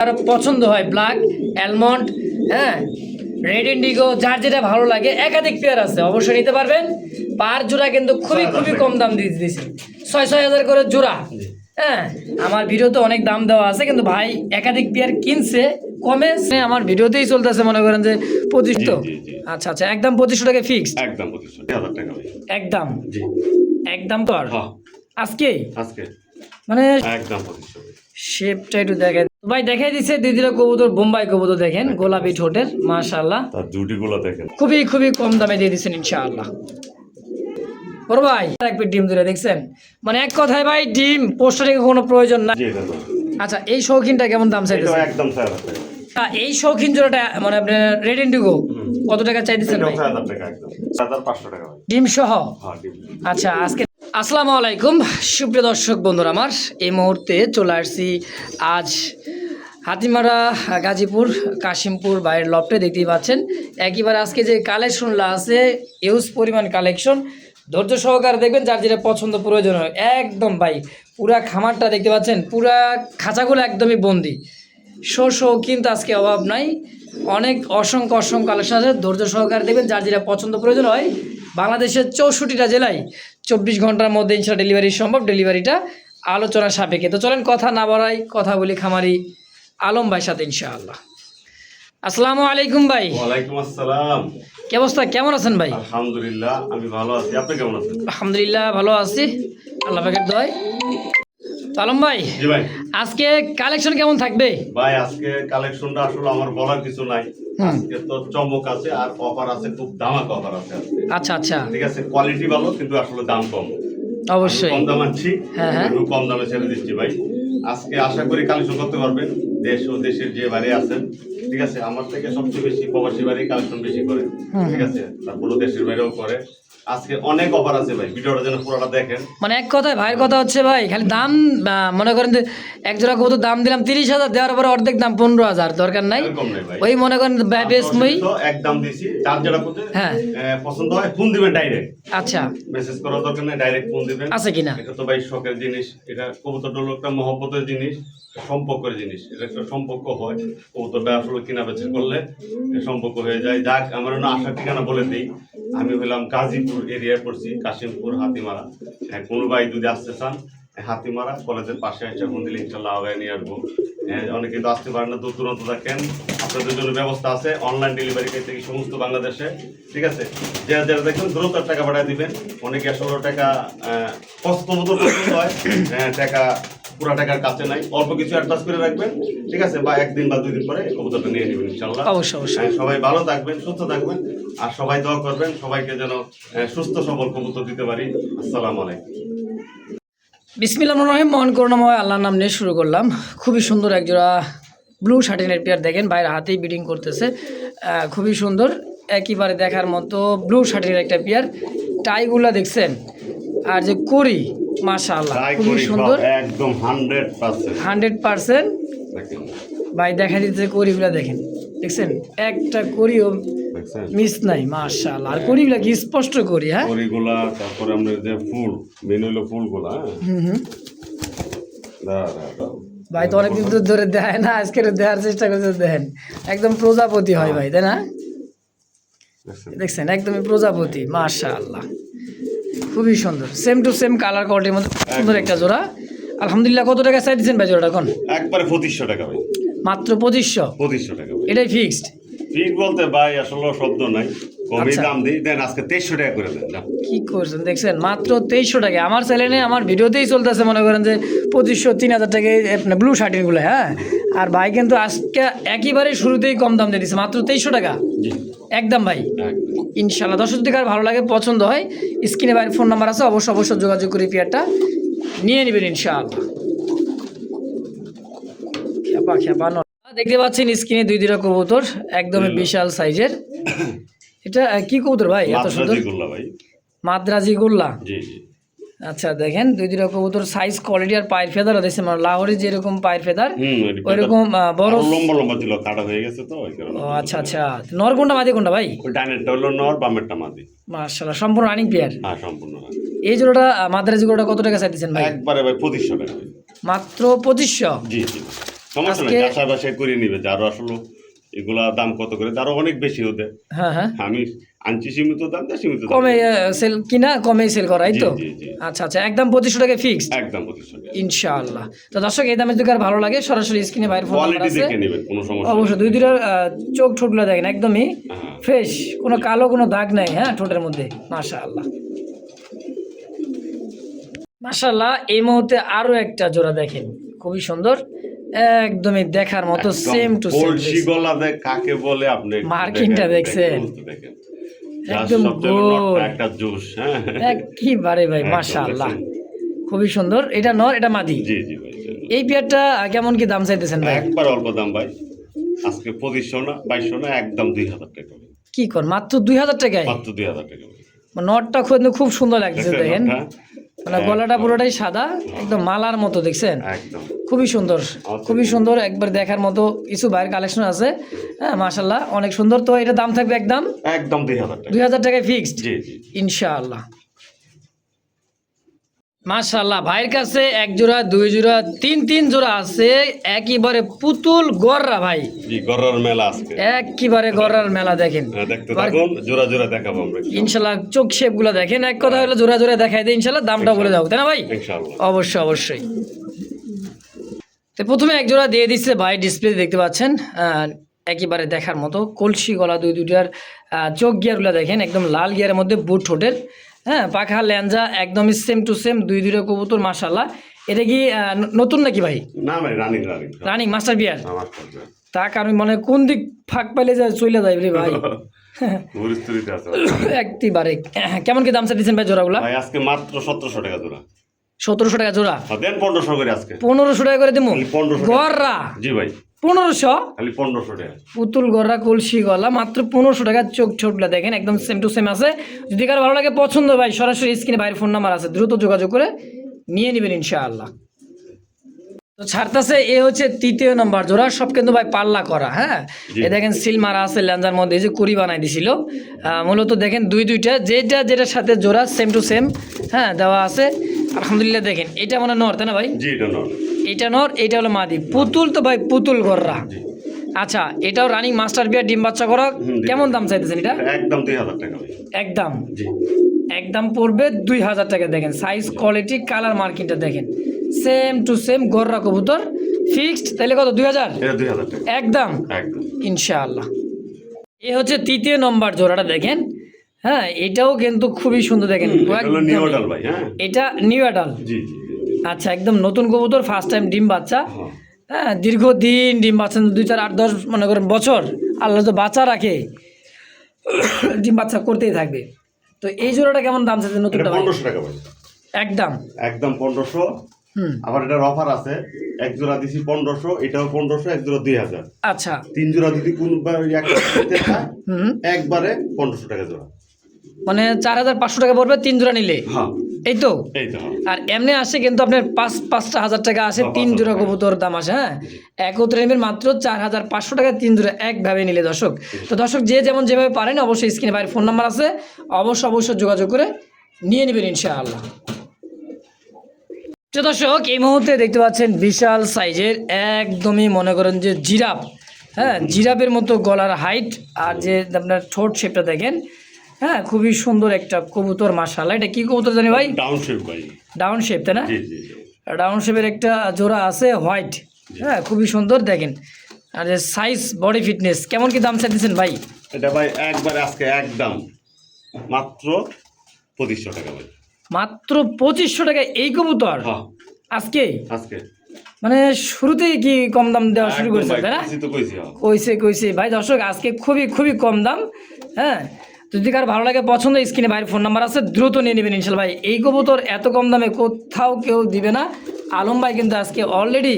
আর পছন্দ হয় black, almond, হ্যাঁ, রেড ইন্ডিগো, যার যেটা ভালো লাগে একাধিক পেয়ার আছে, অবশ্যই নিতে পারবেন। পার জোড়া কিন্তু খুবই কম দাম দিয়ে দিয়েছে, 6,000 করে জোড়া। হ্যাঁ, আমার ভিডিওতে অনেক দাম দেওয়া আছে, কিন্তু ভাই একাধিক পেয়ার কিনছে কমে। আমার ভিডিওতেই চলতেছে মনে করেন যে 2500। আচ্ছা আচ্ছা, একদম 2500 টাকা ফিক্সড, একদম 25,000 টাকা ভাই, একদম জি একদম। তো আর আজকে মানে একদম 2500 শেপটা একটু দেখেন ভাই, দেখাই দিচ্ছে দিদিরা কবুতর, বোম্বাই কবুতর দেখেন, গোলাপি ঠোঁটের, মাশাআল্লাহ, তার জুটিগুলো দেখেন, খুবই কম দামে দিয়ে দিচ্ছেন ইনশাআল্লাহ। বড় ভাই এক পিস ডিম ধরে দেখছেন, মানে এক কথায় ভাই ডিম পোস্টার থেকে কোনো প্রয়োজন নাই। আচ্ছা, এই শৌখিনটা কেমন দাম চাইতেছে? একদম 6,000 টাকা। এই শৌখিন জোড়াটা মানে আপনার রেড ইন্ডিগো কত টাকা চাইতেছেন ভাই? 6,000 টাকা, একদম 7,500 টাকা ভাই, ডিম সহ? হ্যাঁ ডিম। আচ্ছা, আজকে আসসালামু আলাইকুম সুপ্রিয় দর্শক বন্ধুরা, আমার এই মুহূর্তে চলে আসছি আজ হাতিমারা, গাজীপুর, কাশিমপুর বাইরের লফটে। দেখতেই পাচ্ছেন একইবার আজকে যে কালেকশনটা আছে, ইউজ পরিমাণ কালেকশন, ধৈর্য সহকারে দেখবেন, যার যেটা পছন্দ প্রয়োজন হয় একদম। ভাই পুরা খামারটা দেখতে পাচ্ছেন, পুরা খাঁচাগুলো একদমই বন্দি, শো কিন্তু আজকে অভাব নাই, অনেক অসংখ্য কালেকশন আছে। ধৈর্য সহকারে দেখবেন, যার যেটা পছন্দ প্রয়োজন হয়। বাংলাদেশের 64টা জেলায় 24 ঘন্টার মধ্যে ইনশাল্লাহ ডেলিভারি সম্ভব, ডেলিভারিটা আলোচনা সাপেক্ষে। তো চলেন কথা না বাড়াই, কথা বলি খামারি আলম ভাইয়ের সাথে ইনশাআল্লাহ। আসসালামু আলাইকুম ভাই। ওয়ালাইকুম আসসালাম। কি অবস্থা, কেমন আছেন ভাই? আলহামদুলিল্লাহ, আমি ভালো আছি, আপনি কেমন আছেন? আলহামদুলিল্লাহ ভালো আছি, আল্লাহ পাকের দয়ায়। তো আলম ভাই, জি ভাই, আজকে কালেকশন কেমন থাকবে? ভাই আজকে কালেকশনটা আসলে আমার বলার কিছু নাই, আজকে তো চমক আছে আর অফার আছে, খুব ধামাকা অফার আছে আজকে। আচ্ছা আচ্ছা, ঠিক আছে, কোয়ালিটি ভালো কিন্তু আসলে দাম কম, অবশ্যই কম দাম আনছি, হ্যাঁ হ্যাঁ, একটু কম দামে ছেড়ে দিচ্ছি ভাই। আজকে আশা করি কালেকশন করতে পারবেন, দেশ ও দেশের যে বাইরে আছেন। ঠিক আছে, আমার থেকে সবচেয়ে বেশি প্রবাসী বাড়ি কালেকশন বেশি করে, ঠিক আছে, তারপরে দেশের বাইরেও করে। আজকে অনেক অফার আছে ভাই, ভিডিওটা যেন পুরোটা দেখেন। মানে এক কথায় ভাইয়ের কথা হচ্ছে ভাই, খালি দাম মনে করেন যে এক জোড়া কত দাম দিলাম 30,000, দেওয়ার পরে অর্ধেক দাম 15,000, দরকার নাই। ওই মনে করেন বেসমই একদম দিছি, চার যেটা করতে হ্যাঁ পছন্দ হয় ফোন দিবেন ডাইরেক্ট। আচ্ছা, মেসেজ করার দরকার নেই, ডাইরেক্ট ফোন দিবেন। আছে কিনা? এটা তো ভাই শখের জিনিস, এটা কবুতরটা হলো একটা মহব্বতের জিনিস, সম্পর্কের জিনিস, এটা একটা সম্পর্ক হয়। কবুতরটা আসলে কিনা বেচা করলে সম্পর্ক হয়ে যায়। যাক, আমার আসার ঠিকানা বলে দিই, আমি হলাম গাজীপুর এরিয়ায় পড়ছি, কাশিমপুর হাতিমারা। কোনো ভাই যদি আসতে চান, হাতিমারা কলেজের পাশে এসে ফোন দিলে ইনশাল্লাহ আগে নিয়ে আসবো। অনেকে তো আসতে পারেন না, দূর দূরান্ত থাকেন, আপনাদের জন্য ব্যবস্থা আছে, অনলাইন ডেলিভারি থেকে সমস্ত বাংলাদেশে। ঠিক আছে, যারা যারা দেখবেন দ্রুত টাকা পাঠিয়ে দিবেন। অনেকে 16 টাকা কষ্ট মতো হয়, টাকা পুরা টাকার কাছে নাই, অল্প কিছু অ্যাডভান্স করে রাখবেন। ঠিক আছে, বা একদিন বা 2 দিন পরে কবুতরটা নিয়ে নেবেন ইনশাল্লাহ। অবশ্যই সবাই ভালো থাকবেন, সুস্থ থাকবেন, আর সবাই দোয়া করবেন সবাইকে যেন সুস্থ সবল কবুতর দিতে পারি। আসসালামু আলাইকুম। বিসমিল্লাহির রহমানির রহিম, মহান করুণাময় আল্লাহর নাম নিয়ে শুরু করলাম। খুবই সুন্দর একজোড়া ব্লু শার্টিনের পেয়ার দেখেন, বাইরে হাতেই বিডিং করতেছে, খুবই সুন্দর, একেবারে দেখার মতো ব্লু শার্টিনের একটা পেয়ার। টাইগুলা দেখছেন, আর যে করি মাশাআল্লাহ খুবই সুন্দর, একদম 100%। ভাই দেখা দিতেছে করিগুলা দেখেন, দেখছেন একটা করিও মিস নাই মাশাআল্লাহ, আর করিগুলা কি স্পষ্ট করি। হ্যাঁ, করিগুলা, তারপরে আমরা যে ফুল মেন হলো ফুলগুলা, ভাই তো অনেকদিন ধরে দেয় না, আজকে দেওয়ার চেষ্টা করতে দেখেন, একদম প্রজাপতি হয় ভাই, তাই না? দেখছেন একদমই প্রজাপতি, মাশাআল্লাহ খুবই সুন্দর, সেম টু সেম কালার কোয়ালিটির মধ্যে সুন্দর একটা জোড়া। আলহামদুলিল্লাহ। কত টাকা চাই দিচ্ছেন ভাই জোড়াটা এখন? একবারে 2500 টাকা ভাই, মাত্র 2500 টাকা। এটাই ফিক্সড? ফিক্স বলতে ভাই আসলে শব্দ নাই, কমই দাম দিই, দেন আজকে 2300 টাকা করে দেন। কি করছেন, দেখছেন মাত্র 2300 টাকা। আমার চ্যানেলে আমার ভিডিওতেই চলতেছে মনে করেন যে 2500 3000 টাকায় ব্লু শার্টিনগুলো। হ্যাঁ, আর ভাই কিন্তু আজকে একেবারে শুরুতেই কম দাম দিয়ে দিচ্ছে, মাত্র 2300 টাকা একদম ভাই ইনশাল্লাহ। দর্শক যদি কার ভালো লাগে, পছন্দ হয়, স্ক্রিনে বাইরের ফোন নাম্বার আছে, অবশ্যই যোগাযোগ করে পেয়ারটা নিয়ে নেবেন ইনশাআল্লাহ। খেপা দেখতে পাচ্ছেন স্ক্রিনে 2 কবুতর, একদমই বিশাল সাইজের। এটা কি কবুতর ভাই এত সুন্দর? মাদ্রাজি গোল্লা। আচ্ছা দেখেন 2 কবুতর, সাইজ কোয়ালিটি আর পায়ের ফেদারও দেখছেন, মানে লাহোরি যেরকম পায়ের ফেদার ওইরকম বড় লম্বা ছিল, কাটা হয়ে গেছে তো ওই কারণে। আচ্ছা আচ্ছা, নর কোনটা মাদি কোনটা ভাই? ওই ডানেরটা হলো নর, বামেরটা মাদি। মাশাআল্লাহ, সম্পূর্ণ রানিং পেয়ার। হ্যাঁ সম্পূর্ণ। এই জোড়াটা মাদ্রাজি গোল্লাটা কত টাকা চাইতেছেন ভাই? একবারে ভাই 2500 টাকা, মাত্র 2500। জি জি। সমস্যা নাই, আজকে- যাচাই বাছাই করে নিবে যারও আসলে এগুলা দাম কত করে, তারও অনেক বেশি ওদের। হ্যাঁ হ্যাঁ, আমি আনছি সীমিত দাম, দেয় সীমিত দাম। কমে সেল কিনা কমে সেল করা, এই জি, তো? জি, জি। আচ্ছা আচ্ছা, একদম 2500 টাকা ফিক্সড একদম 2500 টাকা। ইনশাআল্লাহ। তো দর্শক, এই দামে যদি কার ভালো লাগে সরাসরি স্ক্রিনে বাইরের ফোন নাম্বার কোয়ালিটি আছে, দেখে নেবেন, কোনো সমস্যা অবশ্যই। নেই। দুই দুইটার চোখ ঠোঁটগুলো দেখেন একদমই হ্যাঁ। ফ্রেশ, কোনো কালো কোনো দাগ নাই, হ্যাঁ, ঠোঁটের মধ্যে। মাশাআল্লাহ মাশাআল্লাহ। এই মুহূর্তে আরো একটা জোড়া দেখেন, খুবই সুন্দর, একদমই দেখার মতো, সেম টু সেম। কলসি গলা কাকে বলে আপনি মার্কিংটা দেখছেন? দেখেন, একদম সবচেয়ে গোল। নটটা একটা জোশ। হ্যাঁ, একেবারে ভাই, একদম মাশাআল্লাহ, দেখছেন? খুবই সুন্দর। এটা নর, এটা মাদি। জি জি ভাই, এই পেয়ারটা কেমন কি দাম চাইতেছেন ভাই? একবার অল্প দাম ভাই, আজকে 2500 না 2200 না, একদম 2000 টাকা ভাই। কি কর, মাত্র 2000 টাকায়? মাত্র 2000 টাকা ভাই। নটটা খুব সুন্দর লাগতেছে দেখছেন দেখেন, নটটা? মানে গলাটা পুরোটাই সাদা, একদম মালার মতো, দেখছেন? একদম খুবই সুন্দর, খুবই সুন্দর, একবার দেখার মতো কিছু বাইরের কালেকশন আছে। হ্যাঁ মাশাআল্লাহ, অনেক সুন্দর। তো এটা দাম থাকবে একদম একদম 2000 টাকা। 2000 টাকায় ফিক্সড জি জি। ইনশাআল্লাহ। মাশাআল্লাহ, ভাইয়ের কাছে এক জোড়া, দুই জোড়া, তিন জোড়া আছে, একেবারে পুতুল গররা ভাই, জি, গররার মেলা আজকে। একেবারে গররার মেলা দেখেন। হ্যাঁ, দেখতে থাকুন, জোড়া জোড়া দেখাবো আমরা ইনশাআল্লাহ চোখ শেপ গুলা দেখেন, এক কথা হলো জোড়া জোড়া দেখাই দেয়, ইনশাআল্লাহ দামটা বলে দাও, তাই না ভাই? ইনশাআল্লাহ। অবশ্যই অবশ্যই। তো প্রথমে এক জোড়া দিয়ে দিচ্ছে ভাই, ডিসপ্লে দেখতে পাচ্ছেন, একেবারে দেখার মতো, কলসি গলা, দুইটার চোখ গিয়ারগুলো দেখেন, একদম লাল গিয়ারের মধ্যে বুট ঠোঁটের, হ্যাঁ, পাখা ল্যাঞ্জা একদমই সেম টু সেম, দুইটা কবুতর মাশাআল্লাহ। এটা কি নতুন নাকি ভাই? না ভাই, রানিং রানিং রানিং মাস্টার বিয়ার? আমার তা কারণ মানে কোন দিক ফাঁক পাইলে যায় চলে যায় রে ভাই। পরিস্থিতিতে আছে একেবারে। কেমন কি দাম চাইছেন ভাই জোড়াগুলা? ভাই, আজকে মাত্র 1700 টাকা জোড়া। 1700 টাকা জোড়া? দেন 1500 করে আজকে। 1500 টাকা করে দেবো? খালি 1500 টাকা। গররা জি ভাই, 1500? খালি 1500 টাকা। পুতুল গররা, কলসি গলা, মাত্র 1500 টাকা। চোখ ছোটগুলা দেখেন, একদম সেম টু সেম আছে। যদি কারো ভালো লাগে, পছন্দ ভাই, সরাসরি স্ক্রিনে বাইরের ফোন নাম্বার আছে, দ্রুত যোগাযোগ করে নিয়ে নেবেন ইনশাআল্লাহ। তো ছাড়তেছে, এ হচ্ছে 3য় নম্বর জোড়া, সব কিন্তু ভাই পাল্লা করা। হ্যাঁ, জি। এ দেখেন সিল মারা আছে ল্যাঞ্জার মধ্যে, এই যে কুড়ি বানাই দিছিল। মূলত দেখেন দুইটা যেটার সাথে জোড়া সেম টু সেম, হ্যাঁ, দেওয়া আছে। আলহামদুলিল্লাহ। দেখেন এটা মানে নর, তাই না ভাই? জি, এটা নর। এটা নর, এটা হলো মাদি। পুতুল তো ভাই, পুতুল গররা। জি। আচ্ছা, এটাও রানিং মাস্টার বিয়ার, ডিম বাচ্চা করা। কেমন দাম চাইতেছেন এটা? একদম 2000 টাকা ভাই। একদম জি। একদম পড়বে 2000 টাকা। দেখেন সাইজ, কোয়ালিটি, কালার, মার্কিংটা দেখেন, সেম টু সেম গররা কবুতর। ফিক্সড তাহলে কত? 2000? এটা 2000 টাকা। একদম একদম। ইনশাআল্লাহ। এ হচ্ছে 3য় নম্বর জোড়াটা দেখেন, হ্যাঁ, এটাও কিন্তু খুবই সুন্দর দেখেন। এটা হলো নিউ অর্ডার ভাই। হ্যাঁ, এটা নিউ অ্যাডাল? জি জি জি। আচ্ছা, একদম নতুন কবুতর, ফার্স্ট টাইম ডিম বাচ্চা। হ্যাঁ। হ্যাঁ, দীর্ঘদিন ডিম বাচ্চা, 2, 4, 8, 10 মনে করেন বছর আল্লাহ তো বাচ্চা রাখে, ডিম বাচ্চা করতেই থাকবে। তো এই জোড়াটা কেমন দাম চাইছে এটা নতুনটা ভাই? 1500 টাকা ভাই। একদম একদম 1500। হুম, আবার এটার অফার আছে, এক জোড়া দিছি 1500, এটাও 1500, এক জোড়া 2000। আচ্ছা, 3 জোড়া যদি কোন একটা নিতে চায়, হুম, একবারে 1500 টাকা জোড়া। মানে 4500 টাকা পড়বে 3 জোড়া নিলে, হ্যাঁ, এই তো? এই তো। হ্যাঁ। আর এমনি আসে কিন্তু আপনার 5,000 টাকা আসে, 3 জোড়া কবুতর দাম আসে। হ্যাঁ, একত্রে নেবেন মাত্র 4500 টাকা 3 জোড়া একভাবে নিলে দর্শক। তো দর্শক, যে যেভাবে পারেন, অবশ্যই স্ক্রিনে বাইরের ফোন নাম্বার আছে, অবশ্যই যোগাযোগ করে নিয়ে নেবেন ইনশাআল্লাহ। তো দর্শক, এই মুহূর্তে দেখতে পাচ্ছেন বিশাল সাইজের, একদমই মনে করেন যে জিরাফ, হ্যাঁ, জিরাফের মতো গলার হাইট, আর যে আপনার ঠোঁট শেপটা দেখেন, হ্যাঁ, খুবই সুন্দর একটা কবুতর মাশাআল্লাহ। এটা কি কবুতর জানি ভাই? ডাউন শেপ ভাই। ডাউন শেপ, তাই না? জি জি জি। ডাউন শেপের একটা জোড়া আছে হোয়াইট, হ্যাঁ, খুবই সুন্দর দেখেন। আর যে সাইজ, বডি ফিটনেস, কেমন কি দাম চাইতেছেন ভাই? এটা ভাই একবারে আজকে একদম মাত্র 2500 টাকা ভাই। মাত্র 2500 টাকা এই কবুতর হ্যাঁ, আজকে? আজকে মানে শুরুতেই কি কম দাম দেওয়া শুরু একদম করেছে, ভাই, তাই না? কইছি তো কইছি। হ্যাঁ। কইছে ভাই। দর্শক, আজকে খুবই কম দাম। হ্যাঁ, যদি কার ভালো লাগে, পছন্দ, স্ক্রিনে ভাইয়ের ফোন নাম্বার আছে, দ্রুত নিয়ে নেবেন ইনশাল্লাহ। ভাই, এই কবুতর এত কম দামে কোথাও কেউ দিবে না। আলম ভাই কিন্তু আজকে অলরেডি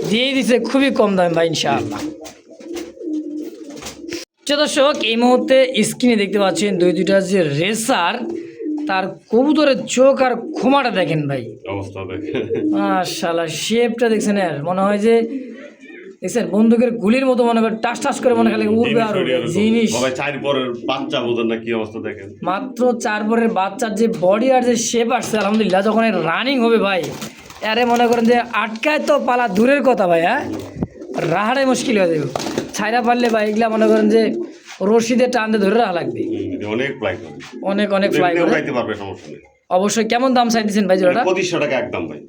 দিয়ে দিছে খুবই কম দামে ভাই ইনশাআল্লাহ। দর্শক, এই মুহূর্তে স্ক্রিনে দেখতে পাচ্ছেন দুইটা যে রেসার, তার কবুতরের চোখ আর খোমাটা দেখেন ভাই, অবস্থা দেখেন। মাশাআল্লাহ। শেপটা দেখছেন, এর মনে হয় যে দেখছেন বন্দুকের গুলির মতো, মনে করে টাস করে মনে খালি উড়বে আর উড়বে জিনিস। বাবা, 4 পরের বাচ্চা বোঝেন না কি অবস্থা দেখেন। মাত্র 4 পরের বাচ্চার যে বডি আর যে শেপ আসছে, আলহামদুলিল্লাহ, যখন রানিং হবে ভাই, আরে মনে করেন যে আটকায় তো পালা দূরের কথা ভাই। হ্যাঁ, রাহাটাই মুশকিল হয়ে যাবে। ছাইরা পারলে বা এগুলা মনে করেন যে রশিদে টানতে ধরে রাখা লাগবে। অনেক ফ্লাই করে, অনেক অনেক ফ্লাই করে। উড়াইতে পারবে, সমস্যা নেই। অবশ্যই। কেমন দাম চাইতেছেন ভাই জোড়াটা? 2500 টাকা একদম ভাই,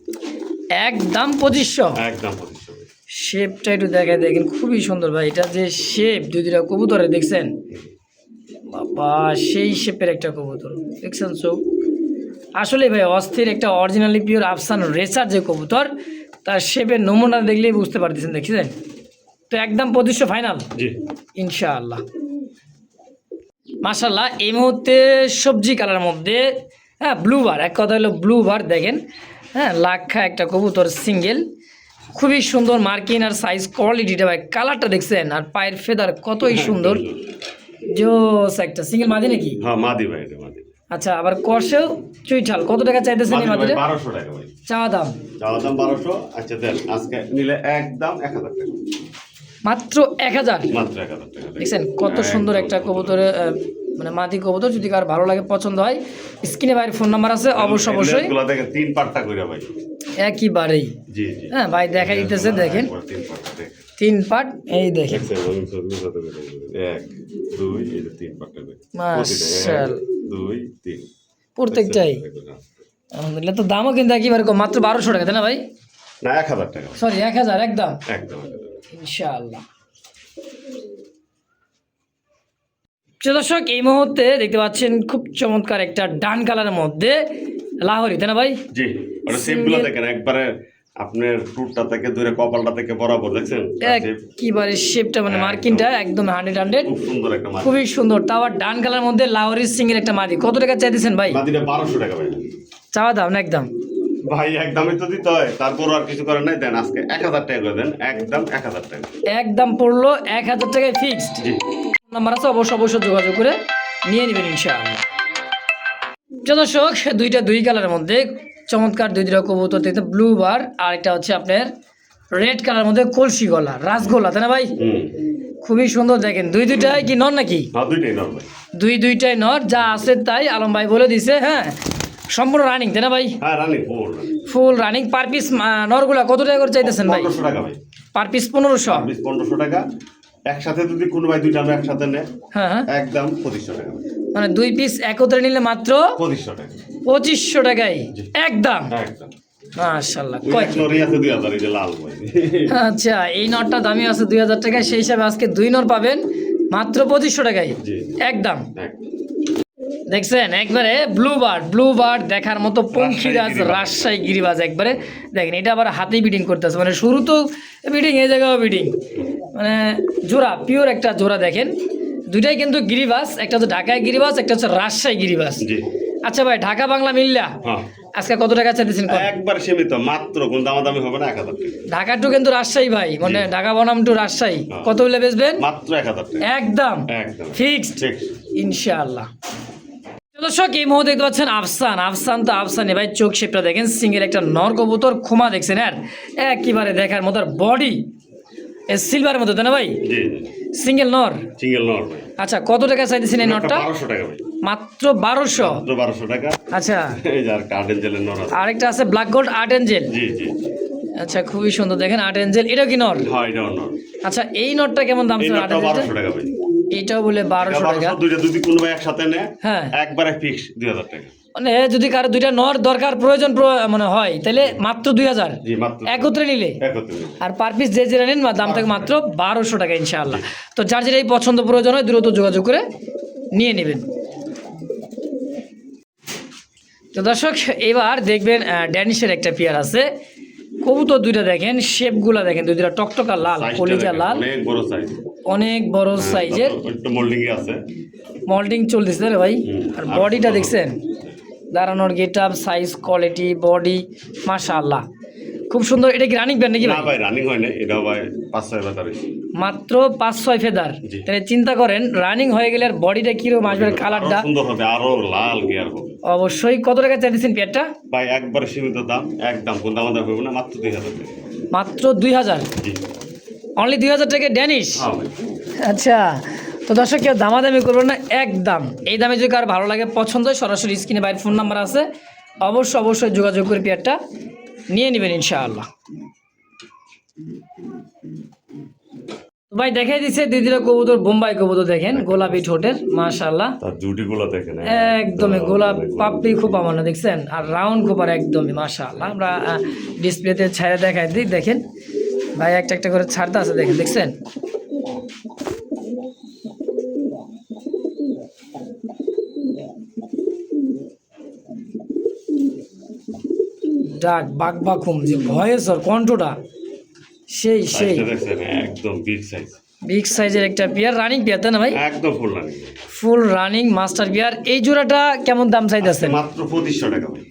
একদম 2500। একদম 2500 ভাই। শেপটা একটু দেখায় দেখেন, খুবই সুন্দর ভাই। এটা যে শেপ, দুইটা কবুতরে দেখছেন বাবা, সেই শেপের একটা কবুতর দেখছেন। চোখ আসলে ভাই অস্থির একটা অরিজিনালি পিওর আফসান রেসার যে কবুতর, তার শেপের নমুনা দেখলেই বুঝতে পারতেছেন, দেখছেন তো। একদম 2500 ফাইনাল জি ইনশাআল্লাহ। মাশাআল্লাহ, এই মুহূর্তে সবজি কালার মধ্যে, হ্যাঁ ব্লু বার, এক কথা হলো ব্লু বার দেখেন, হ্যাঁ লাক্ষা একটা কবুতর সিঙ্গেল, খুবই সুন্দর মার্কিং আর সাইজ কোয়ালিটিটা ভাই, কালারটা দেখছেন আর পায়ের ফেদার কতই সুন্দর। জোস একটা সিঙ্গেল মাদি নাকি? হ্যাঁ মাদি ভাই, এটা মাদি। আচ্ছা, আবার কষেও চুইঠাল, কত টাকা চাইতেছেন এই মাদিটা? 1200 টাকা ভাই চাওয়া দাম। 1200। আচ্ছা দেন, আজকে নিলে একদম 1000 টাকা, মাত্র 1000। মাত্র 1000 টাকা। দেখছেন কত সুন্দর একটা কবুতরে, মানে মাদি কবুতর। যদি কার ভালো লাগে, পছন্দ হয়, স্ক্রিনে ভাইয়ের ফোন নাম্বার আছে, অবশ্যই। এগুলা দেখেন 3 পার্টটা কইরা ভাই, একেবারেই। জি জি। হ্যাঁ ভাই দেখা দিতেছে, দেখেন 3 পার্ট দেখেন, 3 পার্ট, এই দেখেন 1 2 এই যে 3 পার্টটা দেখেন, মাশাআল্লাহ 2 3 প্রত্যেকটাই। আলহামদুলিল্লাহ। তো দামও কিন্তু একেবারে কম, মাত্র 1200 টাকা, তাই না ভাই? না 1000 টাকা, সরি 1000 একদম একদম। ইনশাআল্লাহ। প্রিয় দর্শক, এই মুহূর্তে দেখতে পাচ্ছেন খুব চমৎকার একটা ডান কালারের মধ্যে লাহোরি, তাই না ভাই? জি, ওটা শেপগুলো দেখেন একবারে, আপনার টুটটা থেকে ধরে কপালটা থেকে বরাবর দেখছেন একেবারে শেপটা, মানে মার্কিংটা একদম 100 খুব সুন্দর একটা মাদি, খুবই সুন্দর। তাও আর ডান কালারের মধ্যে লাহোরি সিঙ্গেল একটা মাদি। কত টাকা চাইতেছেন ভাই? মাদিটা 1200 টাকা ভাই। চাওয়া দাম না একদম? ভাই একদমই তো দিতে হয়, তারপর আর কিছু করার নাই। দেন আজকে 1000 টাকা করে দেন, একদম 1000 টাকা, একদম পড়লো 1000 টাকায় ফিক্সড। জি। নাম্বার আছে, অবশ্যই যোগাযোগ করে নিয়ে নেবেন ইনশাআল্লাহ। প্রিয় দর্শক, দুইটা দুই কালারের মধ্যে চমৎকার দুইটা কবুতর দেখতে, ব্লু বার আর একটা হচ্ছে আপনার রেড কালার মধ্যে কলসি গলা, রাসগোলা, তাই না ভাই? খুবই সুন্দর দেখেন। দুইটাই কি নর নাকি? হ্যাঁ দুইটাই নর ভাই, দুইটাই নর, যা আছে তাই আলম ভাই বলে দিছে। হ্যাঁ সম্পূর্ণ রানিং, তাই না ভাই? হ্যাঁ running, full running. Per piece নরগুলা কত টাকা করে চাইতেছেন ভাই? 1500 টাকা ভাই। Per piece 1500? 1500 টাকা। একসাথে যদি কোনো ভাই দুইটা আমরা একসাথে নেয়, হ্যাঁ হ্যাঁ, একদম 2500 টাকা, মানে 2 পিস একত্রে নিলে মাত্র 2500 টাকা, 2500 টাকায় একদম। একদম মাশাআল্লাহ। ওই এক নরই আছে 2000, এই যে লাল ভাই। আচ্ছা, এই নটটা দামি আছে 2000 টাকায়, সেই হিসাবে আজকে 2 নর পাবেন মাত্র 2500 টাকায় জি একদম। একদম। দেখছেন একবারে ব্লু বার্ড দেখার মতো পঙ্খিরাজ, রাজশাহী গিরিবাজ একবারে দেখেন। এটা আবার হাতেই বিডিং করতেছে, মানে শুরু তো বিডিং, এই জায়গাও বিডিং, মানে জোড়া, পিওর একটা জোড়া দেখেন। দুইটাই কিন্তু গিরিবাজ, একটা হচ্ছে ঢাকায় গিরিবাজ, একটা হচ্ছে রাজশাহী গিরিবাজ। জি। আচ্ছা ভাই, ঢাকা বাংলা মিললা হ্যাঁ আজকে কত টাকা চাইতেছেন? একবার সীমিত, মাত্র কোন দামাদামি হবে না, 1000 টাকা। ঢাকা টু কিন্তু রাজশাহী ভাই, মানে ঢাকা বনাম টু রাজশাহী। কত হলে বেচবেন? মাত্র 1000 টাকা, একদম একদম ফিক্সড ঠিক ইনশাআল্লাহ। দর্শক, এই মুহূর্তে দেখতে পাচ্ছেন আফসান তো আফসানি ভাই, চোখ শেপটা দেখেন, সিঙ্গেল একটা নর কবুতর, ক্ষমা দেখছেন আর একেবারে দেখার মতো, বডি সিলভারের মতো, তাই না ভাই? জি সিঙ্গেল নর। সিঙ্গেল নর ভাই। আচ্ছা, কত টাকা চাইতেছেন এই নরটা? 1200 টাকা ভাই, মাত্র 1200? মাত্র 1200 টাকা। আচ্ছা, এই যে আর কার্ড এঞ্জেলের নর আছে, আরেকটা আছে ব্ল্যাক গোল্ড আর্ট এঞ্জেল। জি জি। আচ্ছা, খুবই সুন্দর দেখেন আর্ট এঞ্জেল, এটা কি নর? হ্যাঁ এটাও নর। আচ্ছা, এই নরটা কেমন দাম এই ছিল? নরটা 1200 টাকা ভাই। এইটাও বলে 1200 টাকা। দুইটা যদি কোনো ভাই একসাথে নেয়, হ্যাঁ একবারে ফিক্স 2000 টাকা। মানে যদি কারো দুইটা নর দরকার, প্রয়োজন মানে হয়, তাহলে মাত্র 2000 জি মাত্র একত্রে নিলে। একত্রে নিলে। আর পার পিস যে যেটা নেন দাম থাকে মাত্র 1200 টাকা ইনশাআল্লাহ। তো যার যেটাই পছন্দ প্রয়োজন হয় দ্রুত যোগাযোগ করে নিয়ে নেবেন। তো দর্শক, এবার দেখবেন ড্যানিশের একটা পেয়ার আছে, কবুতর দুইটা দেখেন, শেপগুলা দেখেন, দুইটা টকটকা লাল, কলিজা লাল, অনেক বড় সাইজ, অনেক বড় সাইজের, একটু মোল্ডিং এ আছে, মল্টিং চলতেছে রে ভাই। আর বডিটা দেখছেন, দাঁড়ানোর get up, size, quality, body মাশাআল্লাহ খুব সুন্দর। এটা কি রানিং প্যান্ট নাকি না ভাই? ভাই রানিং হয় না, এটাও ভাই 5-6 ফেদার হইছে, মাত্র 5-6 ফেদার। জি। তাহলে চিন্তা করেন রানিং হয়ে গেলে আর বডিটা কিরকম আসবে, কালারটা আরো সুন্দর হবে, আরো লাল গিয়ার হবে। অবশ্যই। কত টাকা চাইছেন পেয়ারটা? ভাই একবার সীমিত দাম, একদম কোন দাম হবে না, মাত্র 2000 টাকা। মাত্র 2000? জি অনলি 2000 টাকা ড্যানিশ? হ্যাঁ ভাই। আচ্ছা, তো দর্শক কেউ দামাদামি করবেন না, একদম এই দামে। যদি কার ভালো লাগে, পছন্দ হয়, সরাসরি স্ক্রিনে বাইরের ফোন নাম্বার আছে, অবশ্যই যোগাযোগ করে পেয়ারটা নিয়ে নেবেন ইনশাআল্লাহ। ভাই দেখাই দিচ্ছে দিদিরা কবুতর, বোম্বাই কবুতর দেখেন গোলাপি ঠোঁটের, মাশাআল্লাহ তার জুটিগুলো দেখেন একদমই গোলাপ পাপড়ি খুব আমার দেখছেন, আর রাউন্ড খোপার একদমই মাশাআল্লাহ। আমরা ডিসপ্লেতে ছাড়া দেখাই দিই, দেখেন ভাই একটা একটা করে ছাড়তে আছে, দেখেন দেখছেন। ডাক বাক বাকুম যে ভয়েস আর কণ্ঠটা সেই সেই দেখছেন একদম বিগ সাইজ, বিগ সাইজের একটা পেয়ার, রানিং পেয়ার তাই না ভাই? একদম full running, full running master pair. এই জোড়াটা কেমন দাম চাইতেছেন? মাত্র 2500 টাকা ভাই।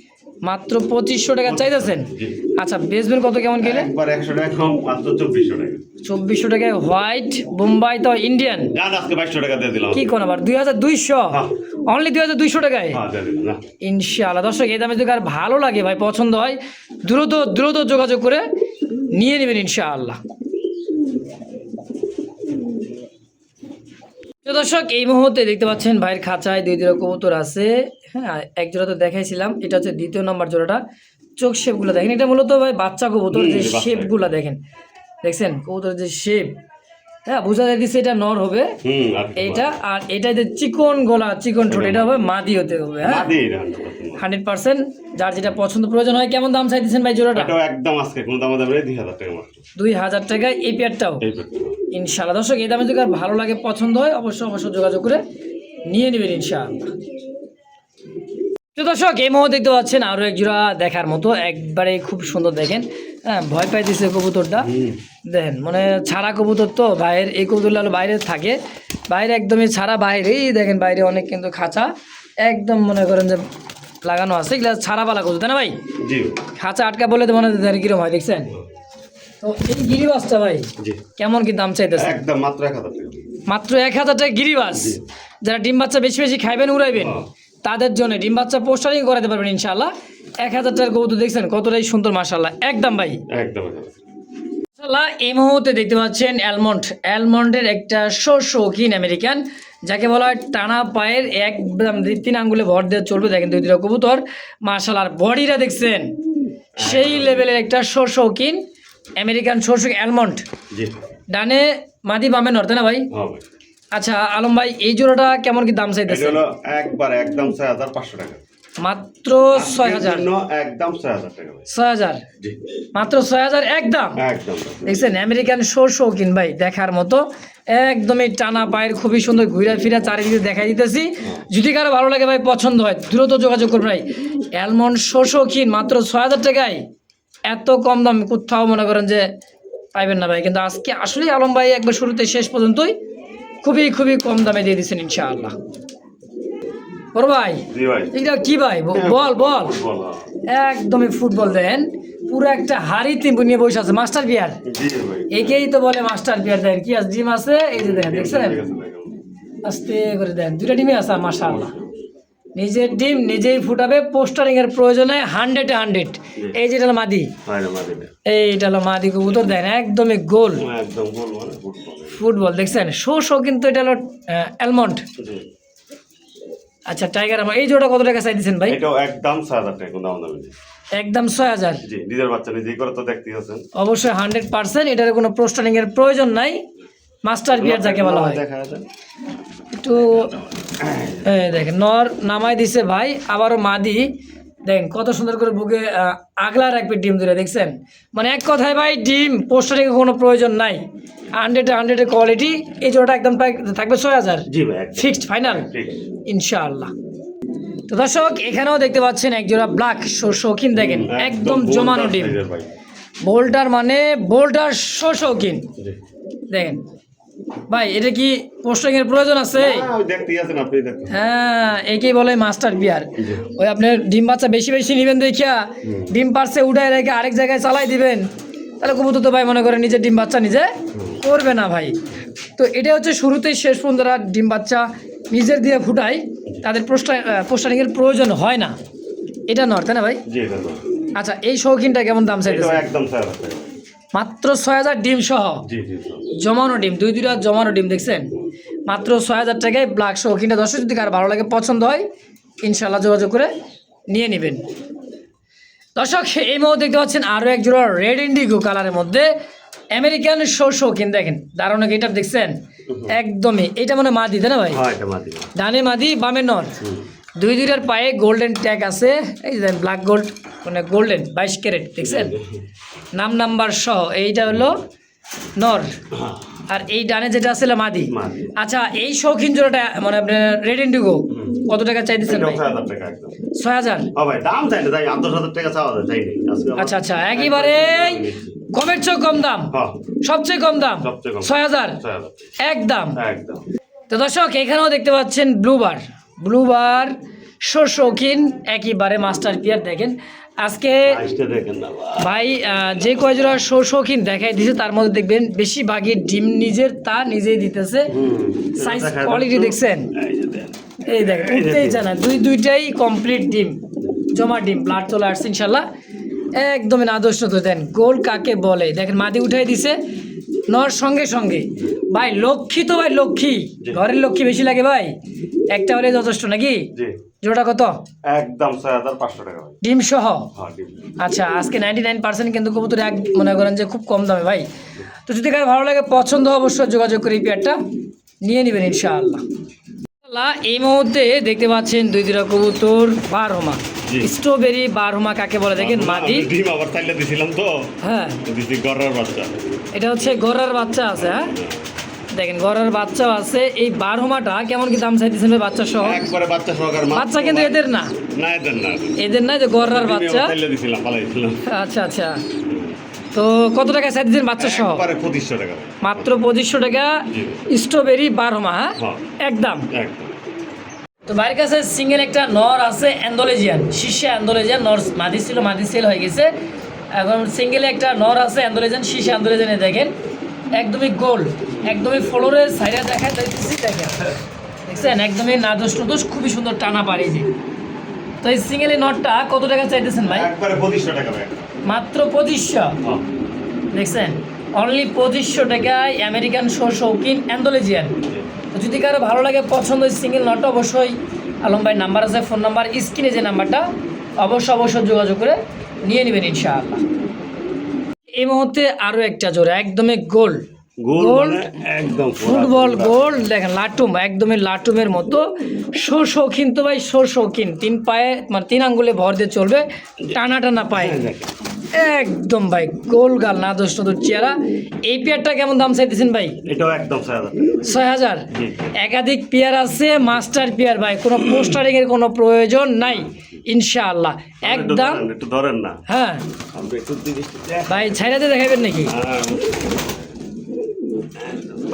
মাত্র 2500 টাকা চাইতেছেন? আচ্ছা বেচবেন কত কেমন গেলে? একবার 100 টাকা কম, মাত্র 2400 টাকা। 2400 টাকায় হোয়াইট বোম্বাই তো ইন্ডিয়ান গান আজকে 2200 টাকা দিয়ে দিলাম। কি কোন আবার 2200? হ্যাঁ। অনলি 2200 টাকায় হ্যাঁ দিয়ে দিলাম না। ইনশাআল্লাহ। দর্শক এই দামে যদি আর ভালো লাগে ভাই, পছন্দ হয়, দ্রুত দ্রুত যোগাযোগ করে নিয়ে নেবেন ইনশাআল্লাহ। তো দর্শক এই মুহূর্তে দেখতে পাচ্ছেন ভাইয়ের খাঁচায় দুই জোড়া কবুতর আছে। হ্যাঁ এক জোড়া তো দেখাইছিলাম, এটা হচ্ছে দ্বিতীয় নম্বর জোড়াটা। চোখ শেপগুলো দেখেন, এটা মূলত ভাই বাচ্চা কবুতর, যে শেপগুলো দেখেন, দেখছেন কবুতর যে শেপ, হ্যাঁ বোঝা যাচ্ছে এটা নর হবে এইটা, আর এটা যে চিকন গলা চিকন ঠোঁট, এটা হবে মাদি হতে হবে। হ্যাঁ 100%। যার যেটা পছন্দ প্রয়োজন হয়। কেমন দাম চাইতেছেন ভাই জোড়াটা? এটাও একদম আজকে কোন দাম দেবে 2000 টাকা মাত্র। 2000 টাকায় এই পেয়ারটাও ইনশাআল্লাহ। দর্শক এই দামে যদি আর ভালো লাগে, পছন্দ হয়, অবশ্যই অবশ্যই যোগাযোগ করে নিয়ে নেবেন ইনশাআল্লাহ। তো দর্শক এই মুহূর্তে দেখতে পাচ্ছেন আরো এক জোড়া দেখার মতো, একবারে খুব সুন্দর দেখেন। হ্যাঁ ভয় পাই দিছে কবুতরটা, দেখেন মানে ছাড়া কবুতর তো ভাইয়ের, এই কবুতরগুলো বাইরে থাকে, বাইরে একদমই ছাড়া, বাইরেই দেখেন বাইরে অনেক কিন্তু খাঁচা একদম মনে করেন যে লাগানো আছে, এগুলা ছাড়া পালা কবুতর তাই না ভাই? জি খাঁচা আটকা বলে তো মনে হয় কিরম হয়, দেখছেন? তো এই গিরিবাসটা ভাই কেমন কি দাম চাইতেছে? একদম মাত্র 1000 টাকা। মাত্র 1000 টাকা গিরিবাস। যারা ডিম বাচ্চা বেশি বেশি খাইবেন উড়াইবেন তাদের জন্য ডিম বাচ্চা পোস্টারিং করাতে পারবেন ইনশাআল্লাহ। 1000 টাকার কবুতর দেখছেন কতটাই সুন্দর মাশাআল্লাহ, একদম ভাই একদম মাশাআল্লাহ। এই মুহূর্তে দেখতে পাচ্ছেন অ্যালমন্ডের একটা শৌখিন আমেরিকান, যাকে বলা হয় টানা পায়ের, একদম 3 আঙ্গুলে ভর দিয়ে চলবে। দেখেন দুই দুটো কবুতর মাশাআল্লাহ, আর বডিটা দেখছেন সেই লেভেলের একটা শৌখিন আমেরিকান শৌখিন অ্যালমন্ড। ডানে মাদি বামে নর তাই না ভাই? আচ্ছা আলম ভাই এই জোড়াটা কেমন কি দাম চাইতেছে? একবার একদম 6500 টাকা মাত্র 6000, একদম 6000 টাকা ভাই। 6000 জি মাত্র 6000 একদম। একদম দেখছেন আমেরিকান শৌখিন ভাই, দেখার মতো একদমই টানা পায়ের, খুবই সুন্দর ঘুরে ফিরে চারিদিকে দেখাই দিতেছি। যদি কারো ভালো লাগে ভাই, পছন্দ হয়, দ্রুত যোগাযোগ করবেন ভাই। অ্যালমন্ড শৌখিন মাত্র 6000 টাকায়, এত কম দাম কোথাও মনে করেন যে পাইবেন না ভাই। কিন্তু আজকে আসলে আলম ভাই একবার শুরুতে শেষ পর্যন্তই খুবই খুবই কম দামে দিয়ে দিচ্ছেন ইনশাআল্লাহ। বড় ভাই এটা কি ভাই? বল বল। একদমই ফুটবল দেন, পুরো একটা হাড়িতে নিয়ে বসে আছে মাস্টার বিয়ার। একেই তো বলে মাস্টার বিয়ার। দেন কি আছে, ডিম আছে এই যে দেখেন, দেখছেন আস্তে করে দেন, 2টা ডিমই আছে মাশাআল্লাহ। নিজের ডিম নিজেই ফুটাবে, পোস্টারিং এর প্রয়োজনে 100-এ 100। এই যেটা হলো মাদি, এইটা হলো মাদি কবুতর, দেন একদমই গোল ফুটবল দেখছেন শো কিন্তু এটা হলো অ্যালমন্ড। আচ্ছা টাইগার আমার এই জোড়া কত টাকা চাই দিচ্ছেন ভাই? এটাও একদম 6000 টাকা কোন দাম দেবে? একদম 6000। জি নিজের বাচ্চা নিজেই করে তো দেখতেই আছেন। অবশ্যই 100%, এটার কোনো পোস্টারিং এর প্রয়োজন নাই, মাস্টার বিয়ার যাকে বলা হয়। একটু দেখেন নর নামাই দিছে ভাই, আবারও মাদি দেখেন কত সুন্দর করে বুকে আগলা রাখবে ডিম ধরে, দেখছেন মানে এক কথায় ভাই ডিম পোস্টারিং এর কোনো প্রয়োজন নাই, 100-এ কোয়ালিটি। এই জোড়াটা একদম থাকবে 6000। জি ভাই ফিক্সড ফাইনাল ইনশাআল্লাহ। তো দর্শক এখানেও দেখতে পাচ্ছেন এক জোড়া ব্ল্যাক শৌখিন, দেখেন একদম জমানো ডিম, বোল্টার মানে বোল্টার শৌখিন। দেখেন ভাই এটা কি পোস্টারিং এর প্রয়োজন আছে? হ্যাঁ একেই বলে মাস্টার বিয়ার। ওই আপনার ডিম বাচ্চা বেশি বেশি নেবেন দেখিয়া ডিম পারছে উঠায় রেখে আরেক জায়গায় চালাই দিবেন, তাহলে কবুতর তো ভাই মনে করে নিজের ডিম বাচ্চা নিজে করবে না ভাই। তো এটা হচ্ছে শুরুতেই শেষ পর্যন্ত যারা ডিম বাচ্চা নিজের দিয়ে ফুটায় তাদের পোস্টারিং এর প্রয়োজন হয় না, এটা নর তাই না ভাই? আচ্ছা এই শৌখিনটা কেমন দাম চাইতেছে? একদম 6000 টাকা মাত্র 6000 ডিম সহ, জমানো ডিম, 2টা জমানো ডিম দেখছেন মাত্র 6000 টাকায় ব্ল্যাক শৌখিনটা। দর্শক যদি কার ভালো লাগে পছন্দ হয় ইনশাআল্লাহ যোগাযোগ করে নিয়ে নেবেন। দর্শক এই মুহূর্তে দেখতে পাচ্ছেন আরও এক জোড়া রেড ইন্ডিগো কালারের মধ্যে, আমেরিকান শৌখিন দেখেন দারুণ এটা দেখছেন একদমই এটা মানে মাদি তাই না ভাই হ্যাঁ এটা মাদি ডানে মাদি বামে নর দুইটার পায়ে গোল্ডেন ট্যাগ আছে এই যে ব্ল্যাক গোল্ড মানে গোল্ডেন 22 ক্যারেট দেখছেন নাম নাম্বার সহ এইটা হলো নর আর এই ডানে যেটা আছে মাদি আচ্ছা এই শৌখিন জোড়াটা মানে আপনার রেড ইন্ডিগো কত টাকা চাই দিচ্ছেন ভাই 6000 টাকা একদম 6000 হ্যাঁ ভাই দাম চাইলে তাই 8000 টাকা চাওয়া যায় চাইনি আচ্ছা আচ্ছা একেবারে কমের চেয়ে কম দাম হ্যাঁ সবচেয়ে কম দাম সবচেয়ে কম 6000 6000 একদম একদম তো দর্শক এখানেও দেখতে পাচ্ছেন ব্লুবার শৌখিন একেবারে মাস্টার পিয়ার দেখেন আজকে আইসটা দেখেন না ভাই যে কয় জোড়া শৌখিন দেখাই দিছে তার মধ্যে দেখবেন বেশিরভাগই ডিম নিজেই দিতেছে সাইজ কোয়ালিটি দেখছেন এই দেখেন উঠতেই জানা দুইটাই কমপ্লিট ডিম জমা ডিম ব্লাড চলে আসছে ইনশাল্লাহ একদমই আদর্শ তো দেন গোল কাকে বলে দেখেন মাদি উঠাই দিছে নর সঙ্গে সঙ্গে ভাই লক্ষ্মী তো ভাই লক্ষ্মী ঘরের লক্ষ্মী বেশি লাগে ভাই একটা হলে যথেষ্ট নাকি জোড়া কত একদম 6500 টাকা ভাই ডিম সহ হ্যাঁ ডিম আচ্ছা আজকে 99% কিন্তু কবুতর এক মনে করেন যে খুব কম দামে ভাই তো যদি কারো ভালো লাগে পছন্দ অবশ্যই যোগাযোগ করে এই পেয়ারটা নিয়ে নেবেন ইনশাআল্লাহ এই মুহূর্তে দেখতে পাচ্ছেন দুই দুটা কবুতর বারহমা স্ট্রবেরি বারহমা কাকে বলে দেখেন মাদি ডিম আবার চাইলে দিছিলাম তো হ্যাঁ দিছি গড়ার বাচ্চা এটা হচ্ছে গড়ার বাচ্চা আছে হ্যাঁ দেখেন গড়ার বাচ্চাও আছে এই বারহমাটা কেমন কি দাম চাইতেছেন ভাই বাচ্চা সহ একবারে বাচ্চা সহকার বাচ্চা কিন্তু এদের না না এদের না যে গড়ার বাচ্চা চাইলে দিছিলাম পালাইছিলাম আচ্ছা আচ্ছা তো কত টাকা চাইতেছেন বাচ্চা সহ একবারে 2500 টাকা মাত্র 2500 টাকা স্ট্রবেরি বারহমা হ্যাঁ একদম একদম তো বাড়ির কাছে সিঙ্গেল একটা নর আছে অ্যান্ডোলেজিয়ান শীর্ষে অ্যান্ডোলেজিয়ান নর মাদি ছিল মাদি সেল হয়ে গেছে এখন সিঙ্গেলে একটা নর আছে অ্যান্ডোলেজিয়ান শীর্ষে অ্যান্ডোলেজিয়ানে দেখেন একদমই গোল একদমই ফ্লোরের সাইডে দেখায় দেখতেছি দেখেন দেখছেন একদমই না দোষ খুবই সুন্দর টানা পাড়ি যে তো এই সিঙ্গেল নটটা কত টাকা চাইতেছেন ভাই একবারে 2500 টাকা ভাই মাত্র 2500 দেখছেন অনলি 2500 টাকায় আমেরিকান শৌখিন অ্যান্ডোলেজিয়ান তো যদি কারো ভালো লাগে পছন্দ সিঙ্গেল নটটা অবশ্যই আলম ভাই নাম্বার আছে ফোন নাম্বার স্ক্রিনে যে নাম্বারটা অবশ্যই যোগাযোগ করে নিয়ে নেবেন ইনশাআল্লাহ এই মুহূর্তে আরও একটা জোড়া একদমই গোল একদম ফুটবল গোল দেখেন লাটুম একদমই লাটুমের মতো শৌখিন তো ভাই শৌখিন 3 পায়ে মানে 3 আঙ্গুলে ভর দিয়ে চলবে টানা পায়ে একদম ভাই গোল গাল না দোষ নতুন চেহারা এই পেয়ারটা কেমন দাম চাইতেছেন ভাই এটাও একদম 6000 একাধিক পেয়ার আছে মাস্টার পেয়ার ভাই কোনো পোস্টারিং এর কোনো প্রয়োজন নাই ইনশাআল্লাহ একদম একটু ধরেন না হ্যাঁ ভাই ছাইরাতে দেখাবেন নাকি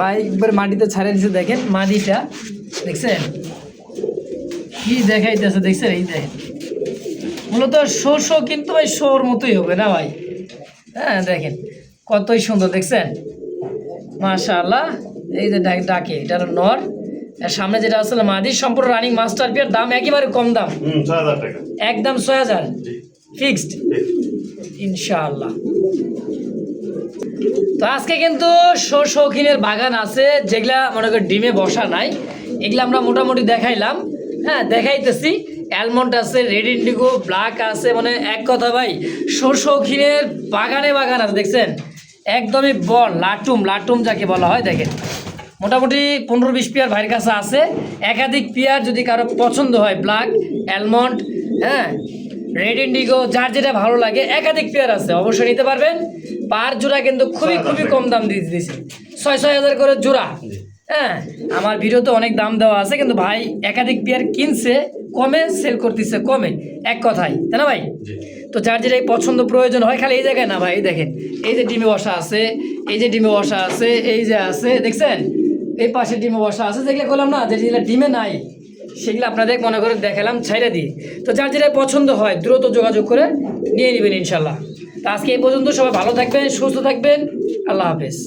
ভাই একবার মাটিতে ছাড়িয়ে দিচ্ছে দেখেন মাদিটা দেখছেন কি দেখাইতেছে দেখছেন এই দেখেন মূলত শো কিন্তু ভাই শোর মতোই হবে না ভাই হ্যাঁ দেখেন কতই সুন্দর দেখছেন মাশাআল্লাহ এই যে ডাকে এটা হলো নর আর সামনে যেটা আসলে মাদি সম্পূর্ণ রানিং মাস্টার পিয়ার দাম একেবারে কম দাম 6000 টাকা একদম 6000 ফিক্সড ইনশাআল্লাহ তো আজকে কিন্তু শৌখিনের বাগান আছে যেগুলা মনে করি ডিমে বসা নাই এগুলা আমরা মোটামুটি দেখাইলাম হ্যাঁ দেখাইতেছি অ্যালমন্ড আছে রেড ইন্ডিগো ব্ল্যাক আছে মানে এক কথা ভাই শৌখিনের বাগান আছে দেখছেন একদমই বল লাটুম যাকে বলা হয় দেখেন মোটামুটি 15-20 পেয়ার ভাইয়ের কাছে আছে একাধিক পেয়ার যদি কারো পছন্দ হয় ব্ল্যাক অ্যালমন্ড হ্যাঁ রেড ইন্ডিগো যার যেটা ভালো লাগে একাধিক পেয়ার আছে অবশ্যই নিতে পারবেন পার জোড়া কিন্তু খুবই কম দাম দিয়েছে 6,000 করে জোড়া হ্যাঁ আমার ভিডিওতে অনেক দাম দেওয়া আছে কিন্তু ভাই একাধিক পেয়ার কিনছে কমে সেল করতেছে কমে এক কথাই তাই না ভাই তো যার যেটাই পছন্দ প্রয়োজন হয় খালি এই জায়গায় না ভাই দেখেন এই যে ডিমে বসা আছে এই যে ডিমে বসা আছে এই যে আছে দেখছেন এই পাশে ডিমে বসা আছে যেগুলো বললাম না যেগুলো ডিমে নাই সেগুলো আপনাদের মনে করে দেখালাম ছাইড়া দিয়ে তো যার যেটা পছন্দ হয় দ্রুত যোগাযোগ করে নিয়ে নেবেন ইনশাল্লাহ তো আজকে এই পর্যন্ত সবাই ভালো থাকবেন সুস্থ থাকবেন আল্লাহ হাফেজ